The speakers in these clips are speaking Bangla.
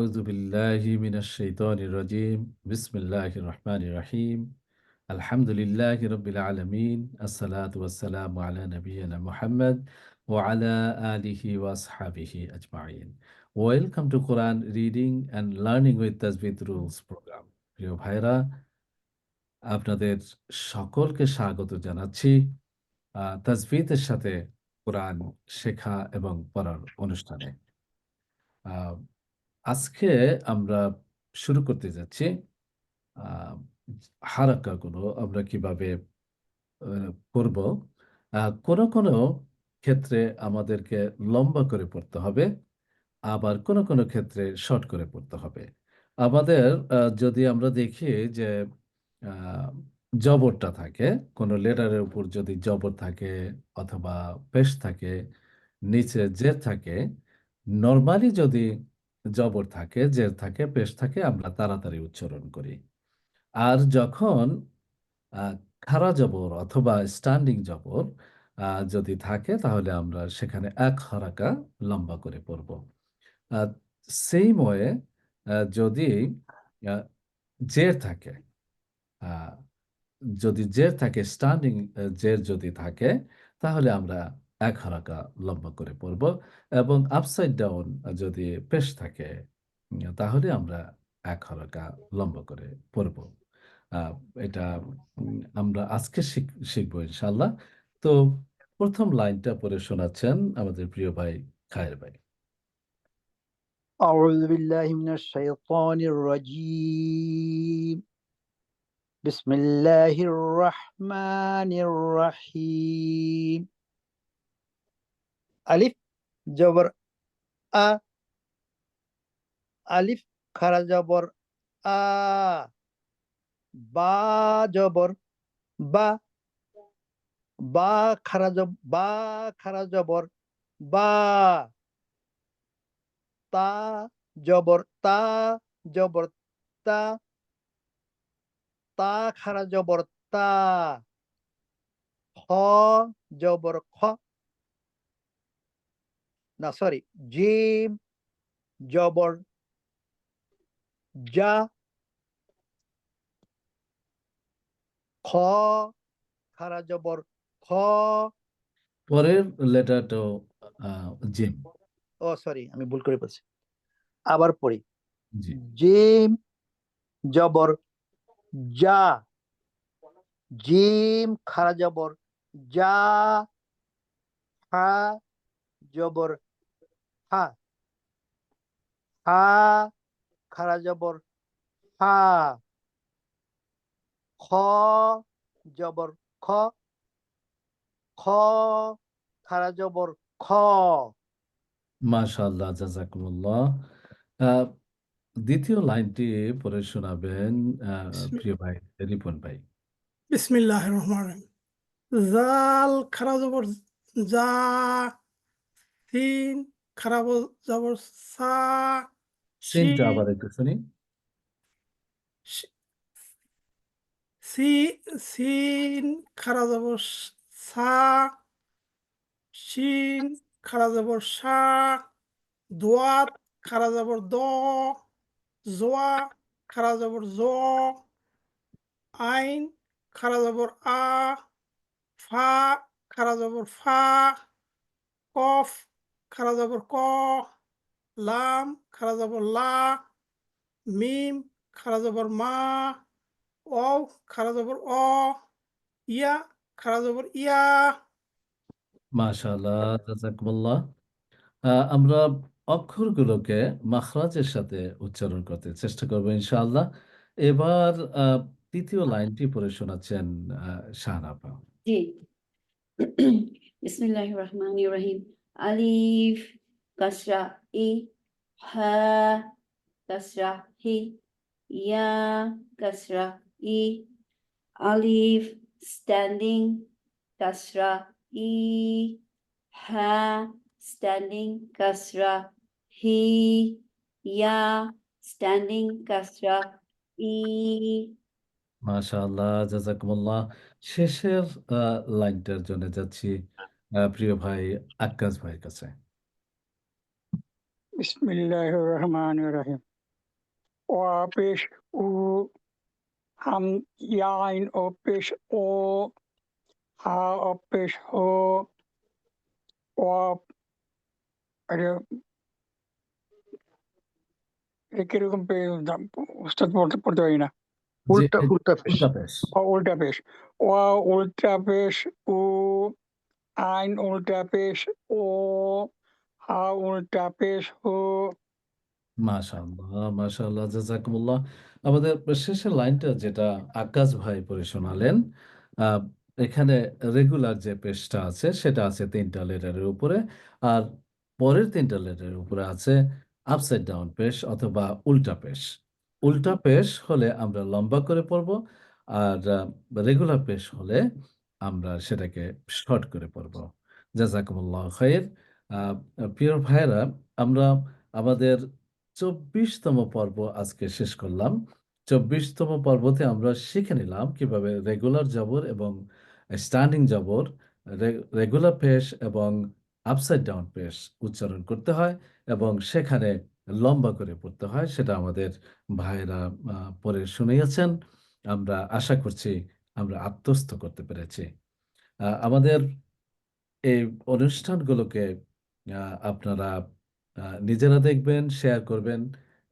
أعوذ بالله من الشيطان الرجيم بسم الله الرحمن الرحيم الحمد لله رب العالمين الصلاة والسلام على نبينا محمد وعلى آله وأصحابه أجمعين. Welcome to Quran Reading and Learning with Tajweed Rules program. প্রিয় ভাইরা, আপনাদের সকলকে স্বাগত জানাচ্ছি তাজভিদের সাথে কোরআন শেখা এবং পড়ার অনুষ্ঠানে। আহ, আজকে আমরা শুরু করতে যাচ্ছি আহ, হারাকাগুলো আমরা কিভাবে করব। কোনো কোনো ক্ষেত্রে আমাদেরকে লম্বা করে পড়তে হবে, আবার কোনো কোনো ক্ষেত্রে শর্ট করে পড়তে হবে। আমাদের যদি আমরা দেখি যে আহ, জবরটা থাকে, কোনো লেটারের উপর যদি জবর থাকে অথবা পেশ থাকে, নিচে জের থাকে, নর্মালি যদি জবর থাকে, জের থাকে, পেশ থাকে, আমরা তাড়াতাড়ি উচ্চারণ করি। আর যখন আহ, খাড়া জবর অথবা স্ট্যান্ডিং জবর যদি থাকে, তাহলে আমরা সেখানে এক হরাকা লম্বা করে পড়ব। সেম ওয়ে যদি আহ, জের থাকে, আহ, যদি জের থাকে, স্ট্যান্ডিং জের যদি থাকে, তাহলে আমরা এক হরাকা লম্বা করে পড়ব। এবং আপসাইড ডাউন যদি পেশ থাকে, তাহলে আমরা এক হরাকা লম্বা করে পড়ব। আহ, এটা আমরা আজকে শিখবো ইনশাল্লাহ। তো প্রথম লাইনটা পড়ে শোনাচ্ছেন আমাদের প্রিয় ভাই খায়ের ভাই। أعوذ بالله من الشيطان الرجيم بسم الله الرحمن الرحيم ألف جبر أ ألف خرا جبر أ با جبر با با خرا جبر با তা জবর তা জবর তা তা খারা জবর তা খ জবর খ না সরি জিম জবর যা খ খারা জবর খ পরের লেটারটাও জিম। ও সরি আমি ভুল করে বলছি, আবার পড়ি। জি, জিম জবর যা জিম খারা জবর যা হা জবর হা হা খারা জবর হা খ জবর খ খ খারা জবর খ। মাশাআল্লাহ, জাযাকুমুল্লাহ। আহ, দ্বিতীয় লাইনটি পড়ে শোনাবেন প্রিয় ভাই রিপন ভাই। বিসমিল্লাহ রহমান রহিম। জাল খারা জবর যা, সিন খারা জবর সা, সিনটা শিন আবার একটু শুনি। সি সিন খারা জবর সা, শিন খারা জবর সা, দোয়াত খারা জবর দ, জোয়া খারা জবর জ, আইন খারা জবর আ, ফা খারা জবর ফা, কফ খারা জবর ক, লাম খারা জবর লা, মিম খারা জবর মা, অও খারা জবর অ, ইয়া খারা জবর ইয়া। মাশাআল্লাহ, জাযাকুমুল্লাহ। আমরা অক্ষরগুলোকে মাখরাজের সাথে উচ্চারণ করতে চেষ্টা করবো ইনশাআল্লাহ। এবার তৃতীয় লাইনটি পড়ে শোনাচ্ছেন শাহনাফা। জি। বিসমিল্লাহির রহমানির রহিম। আলিফ কাসরা ই, হা কাসরা হি, ইয়া কাসরা ই, আলিফ স্ট্যান্ডিং কাসরা ই, হা স্ট্যান্ডিং কাসরা হি, ইয়া স্ট্যান্ডিং কাসরা ই। মাশাআল্লাহ, জাযাকুমুল্লাহ। শেষের লাইনটার জন্য যাচ্ছি প্রিয় ভাই আক্কাস ভাইয়ের কাছে। বিসমিল্লাহির রহমানির রহিম। ওয়া পেশ উ, হাম ইয়া আইন ও পেশ ও, হা ও পেশ হো, ওয়া এটা এটা কিরকম উস্তাদ পড়তে পারি না। জি, উল্টা উল্টা পেশ। উল্টা পেশ। উল্টা পেশ, ওয়া উল্টা পেশ উ, আইন উল্টা পেশ ও, হা উল্টা পেশ হো। মাশাআল্লাহ, মাশাআল্লাহ, জাযাকুমুল্লাহ। আমাদের শেষের লাইনটা যেটা আক্কাস ভাই পড়ে শোনালেন, আ এখানে রেগুলার যে পেশটা আছে সেটা আছে ৩ টা লেটারের উপরে। আর পরের ৩ টা লেটারের উপরে আছে আপসাইড ডাউন পেশ অথবা উল্টা পেশ। উল্টা পেশ হলে আমরা লম্বা করে পড়বো। আর রেগুলার পেশ হলে আমরা সেটাকে শর্ট করে পড়বো। জাযাকুমুল্লাহু খাইর। আ প্রিয় ভাইয়েরা, আমরা আমাদের ২৪ তম পর্ব আজকে শেষ করলাম। ২৪ তম পর্বতে আমরা শিখে নিলাম কিভাবে রেগুলার জবর এবং স্ট্যান্ডিং জবর, রেগুলার পেশ এবং আপসাইড ডাউন পেশ উচ্চারণ করতে হয় এবং সেখানে লম্বা করে পড়তে হয়। সেটা আমাদের ভাইয়েরা পড়ে শুনিয়েছেন। আমরা আশা করছি আমরা আত্মস্থ করতে পেরেছি। আমাদের এই অনুষ্ঠানগুলোকে আপনারা নিজেরা দেখবেন, শেয়ার করবেন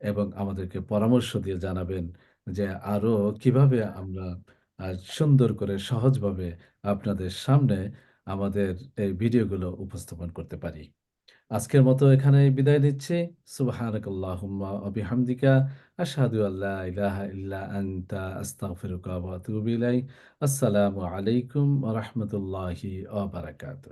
এবং আমাদেরকে পরামর্শ দিয়ে জানাবেন যে আরো কিভাবে আমরা আ সুন্দর করে সহজভাবে আপনাদের সামনে আমাদের এই ভিডিওগুলো উপস্থাপন করতে পারি। আজকের মতো এখানেই বিদায় নিচ্ছি। সুবহানাকাল্লাহুম্মা ওয়া বিহামদিকা আশহাদু আল্লা ইলাহা ইল্লা আনতা আস্তাগফিরুকা ওয়া আতুবু ইলাইক। আসসালামু আলাইকুম ওয়া রাহমাতুল্লাহি ওয়া বারাকাতুহু।